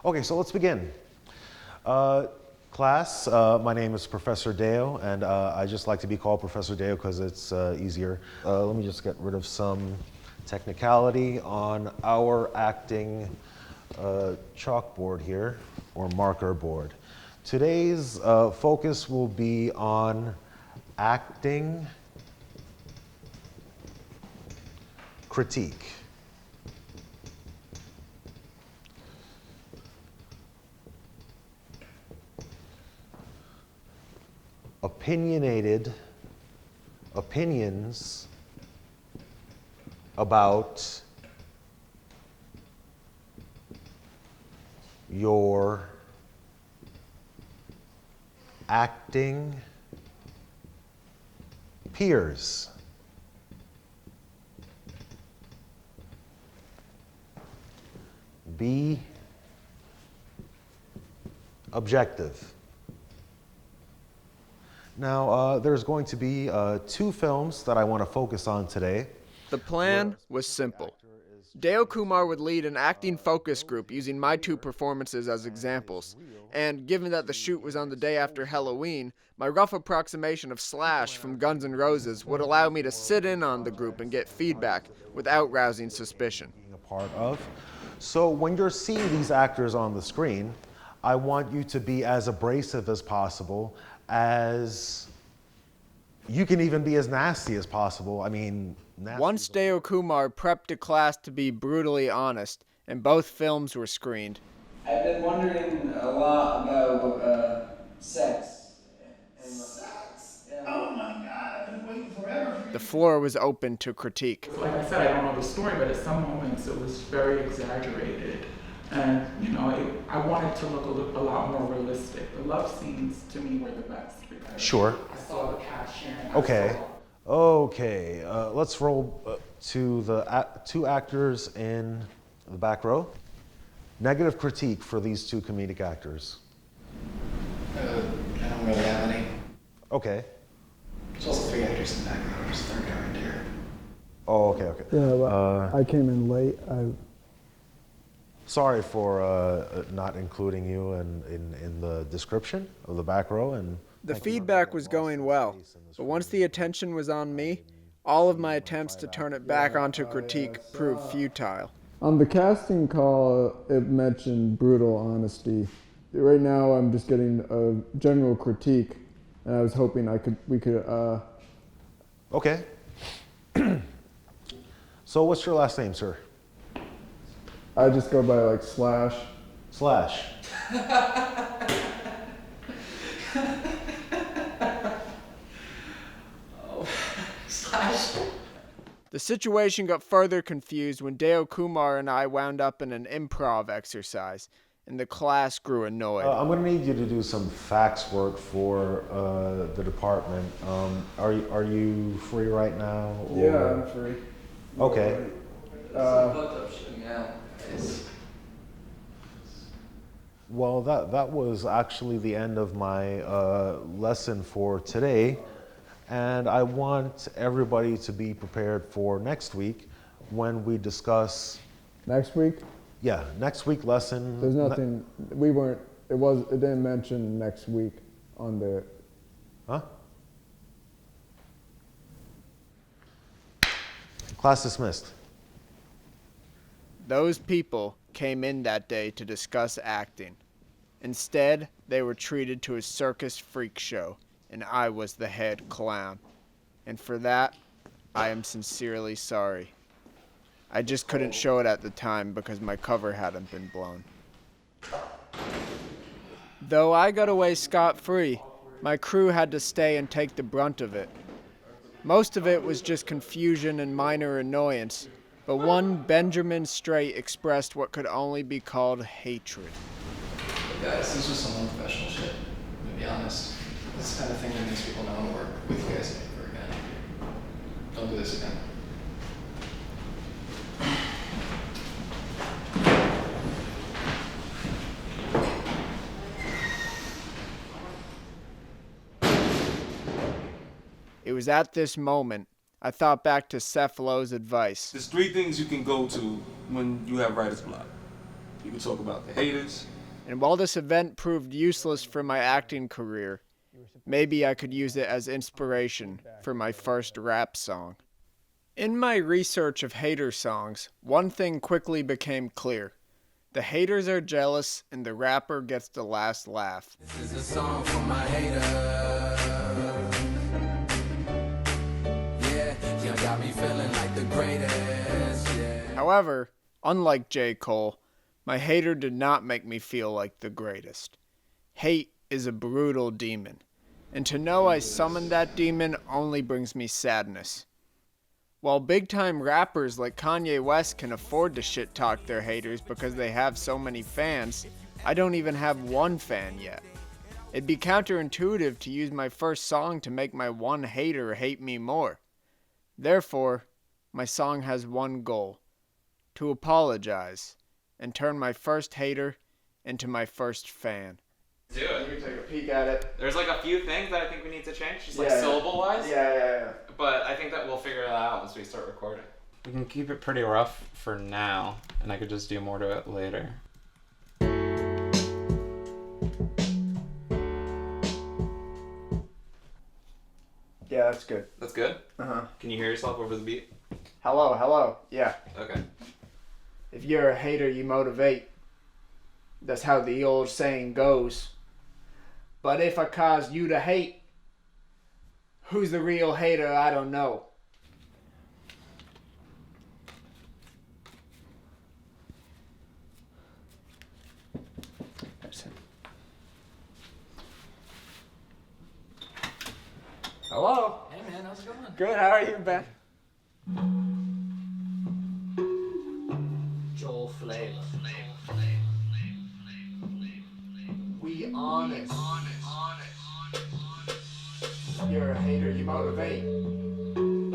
Okay, so let's begin. Class, my name is Professor Deo, and I just like to be called Professor Deo because it's easier. Let me just get rid of some technicality on our acting chalkboard here, or marker board. Today's focus will be on acting critique. Opinionated opinions about your acting peers. Be objective. Now, there's going to be two films that I want to focus on today. The plan was simple. Deokumar would lead an acting focus group using my two performances as examples. And given that the shoot was on the day after Halloween, my rough approximation of Slash from Guns N' Roses would allow me to sit in on the group and get feedback without rousing suspicion. A part of. So when you're seeing these actors on the screen, I want you to be as abrasive as possible, as you can even be as nasty as possible. I mean, Once Deokumar prepped a class to be brutally honest, and both films were screened. I've been wondering a lot about sex. Sex? Oh my God, I've been waiting forever. The floor was open to critique. Like I said, I don't know the story, but at some moments it was very exaggerated. And, I wanted to look a lot more realistic. The love scenes, to me, were the best. Sure. I saw the cat sharing. Okay. Let's roll to the two actors in the back row. Negative critique for these two comedic actors. I don't really have any. Okay. There's also three actors in the back row. There's a third guy right here. Oh, okay. Yeah, well, I came in late. Sorry for not including you in the description of the back row. And the feedback was going well, but once the attention was on me, all of my attempts to turn it back onto critique proved futile. On the casting call, it mentioned brutal honesty. Right now, I'm just getting a general critique, and I was hoping we could. Okay. So, what's your last name, sir? I just go by Slash. Slash. Slash. The situation got further confused when Deokumar and I wound up in an improv exercise, and the class grew annoyed. I'm going to need you to do some fax work for the department. Are you free right now? Or? Yeah, I'm free. Okay. Well, that was actually the end of my lesson for today, and I want everybody to be prepared for next week when we discuss. Next week? Yeah, next week lesson. There's nothing. It didn't mention next week on the. Huh? Class dismissed. Those people came in that day to discuss acting. Instead, they were treated to a circus freak show, and I was the head clown. And for that, I am sincerely sorry. I just couldn't show it at the time because my cover hadn't been blown. Though I got away scot-free, my crew had to stay and take the brunt of it. Most of it was just confusion and minor annoyance, but one Benjamin Strate expressed what could only be called hatred. Guys, this is just some unprofessional shit. To be honest, this kind of thing that makes people not want to work with you guys ever again. Don't do this again. It was at this moment I thought back to Cephalow's advice. There's three things you can go to when you have writer's block. You can talk about the haters. And while this event proved useless for my acting career, maybe I could use it as inspiration for my first rap song. In my research of hater songs, one thing quickly became clear. The haters are jealous and the rapper gets the last laugh. This is a song for my haters. Yeah, you got me feeling like the greatest. Yeah. However, unlike J. Cole, my hater did not make me feel like the greatest. Hate is a brutal demon, and to know I summoned that demon only brings me sadness. While big-time rappers like Kanye West can afford to shit-talk their haters because they have so many fans, I don't even have one fan yet. It'd be counterintuitive to use my first song to make my one hater hate me more. Therefore, my song has one goal: to apologize and turn my first hater into my first fan. Do it. You can take a peek at it. There's like a few things that I think we need to change, just like syllable-wise. Yeah. But I think that we'll figure that out once we start recording. We can keep it pretty rough for now, and I could just do more to it later. Yeah, that's good. That's good? Uh-huh. Can you hear yourself over the beat? Hello. Yeah. Okay. If you're a hater, you motivate. That's how the old saying goes. But if I cause you to hate, who's the real hater, I don't know. That's it. Hello. Hey man, how's it going? Good, how are you, Ben? Joel Flavor. We honest. You're a hater, you motivate.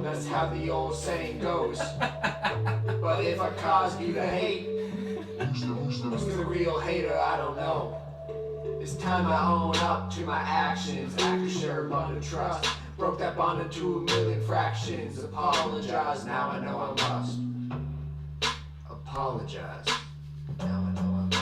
That's how the old saying goes. But if I cause you to hate, who's the real hater, I don't know. It's time I own up to my actions. After shared bond of trust, broke that bond into a million fractions. Apologize, now I know I must. Apologize, now I know I must.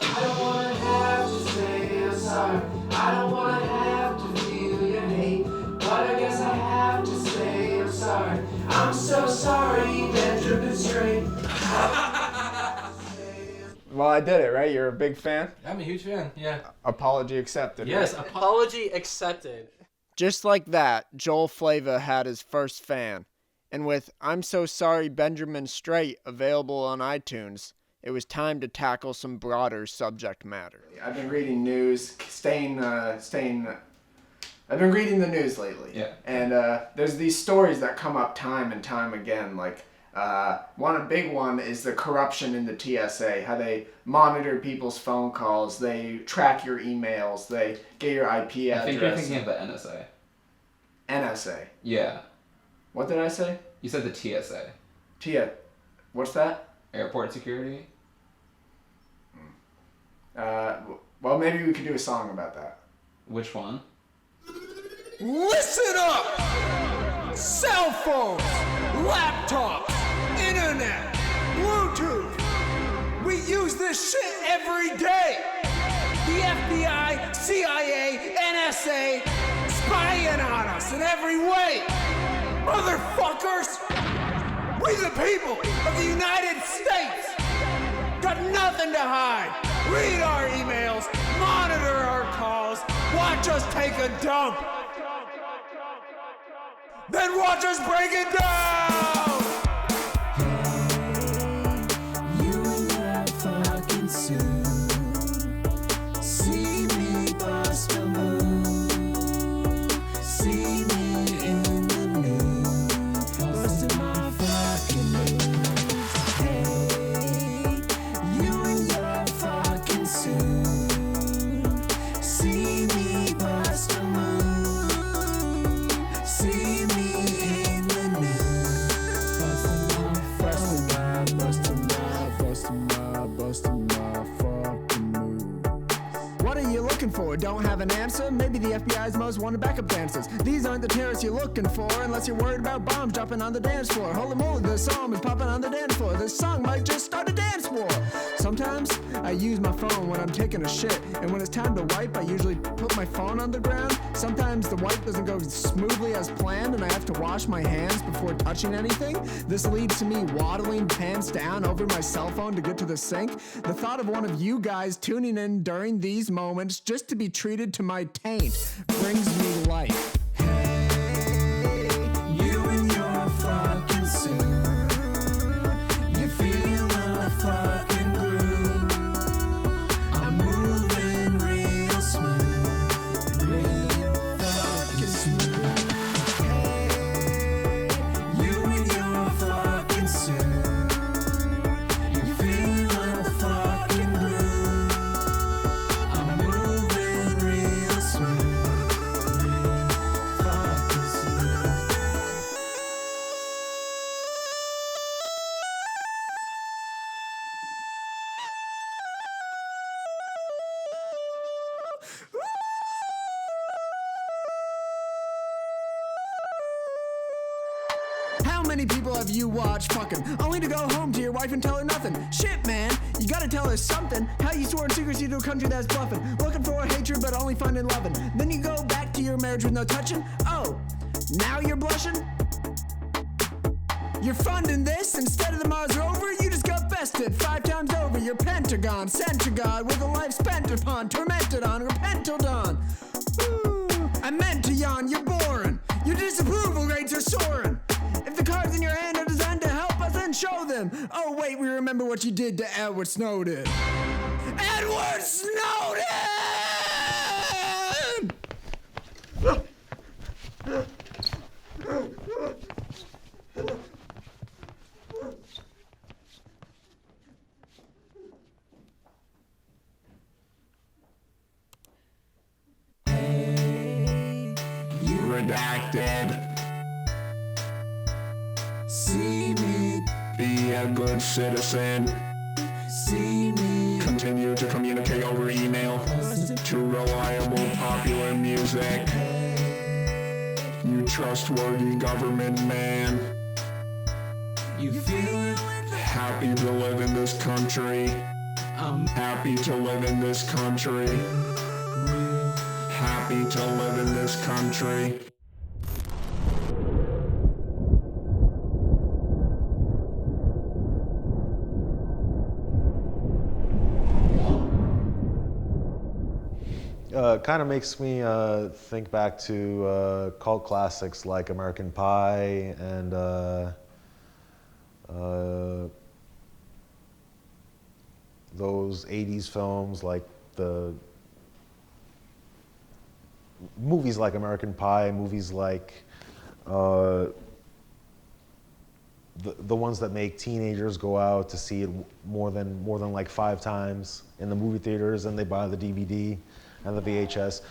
I don't wanna have to say I'm sorry. I don't wanna have to feel your hate. But I guess I have to say I'm sorry. I'm so sorry, Benjamin Strate. Well, I did it, right? You're a big fan? I'm a huge fan, yeah. Apology accepted. Yes, right? apology accepted. Just like that, Joel Flava had his first fan. And with I'm So Sorry Benjamin Strate available on iTunes, it was time to tackle some broader subject matter. I've been reading news, I've been reading the news lately. Yeah. And there's these stories that come up time and time again, like one big one is the corruption in the TSA, how they monitor people's phone calls, they track your emails, they get your IP address. I think you're thinking of the NSA. NSA. Yeah. What did I say? You said the TSA. What's that? Airport security? Well, maybe we could do a song about that. Which one? Listen up! Cell phones, laptops, internet, Bluetooth. We use this shit every day. The FBI, CIA, NSA, spying on us in every way. Motherfuckers! We the people of the United States got nothing to hide. Read our emails, monitor our calls, watch us take a dump. Then watch us break it down! You and that fucking suit. See me bust a move. See me in the nude. Busting my fucking moves. Hey, you and that fucking suit. See me bust a move. See me. What are you looking for? Don't have an answer? Maybe the FBI guy's most wanted backup dancers. These aren't the terrorists you're looking for, unless you're worried about bombs dropping on the dance floor. Holy moly, the song is popping on the dance floor. This song might just start a dance war. Sometimes I use my phone when I'm taking a shit, and when it's time to wipe, I usually put my phone on the ground. Sometimes the wipe doesn't go smoothly as planned, and I have to wash my hands before touching anything. This leads to me waddling pants down over my cell phone to get to the sink. The thought of one of you guys tuning in during these moments just to be treated to my taint brings me life. Hey, you and your fucking suit. You feel the fucking groove. I'm moving real smooth. Real fucking smooth. Hey, you and your fucking suit. You feel the fucking groove. I'm moving real smooth. Real fucking smooth. How many people have you watched fucking only to go home to your wife and tell her nothing? Shit, man, you gotta tell her something. How you swore in secrecy to a country that's bluffing, looking for hatred but only finding loving. Then you go back to your marriage with no touching. Oh, now you're blushing? You're funding this instead of the Mars rover. You just got bested 5 times over. Your Pentagon sent to God with a life spent upon, tormented on, repented on. Ooh, I meant to yawn. You're boring. Your disapproval rates are soaring. If the cards in your hand are designed to help us, then show them. Oh wait, we remember what you did to Edward Snowden. Edward Snowden! You redacted. See me. Be a good citizen. See me. Continue to communicate over email to reliable popular music. You trustworthy government man. You feel it? Happy to live in this country. I'm happy to live in this country. Happy to live in this country. Kind of makes me think back to cult classics like American Pie and those 80s films like the movies like American Pie, movies like the ones that make teenagers go out to see it more than like 5 times in the movie theaters, and they buy the DVD and the VHS.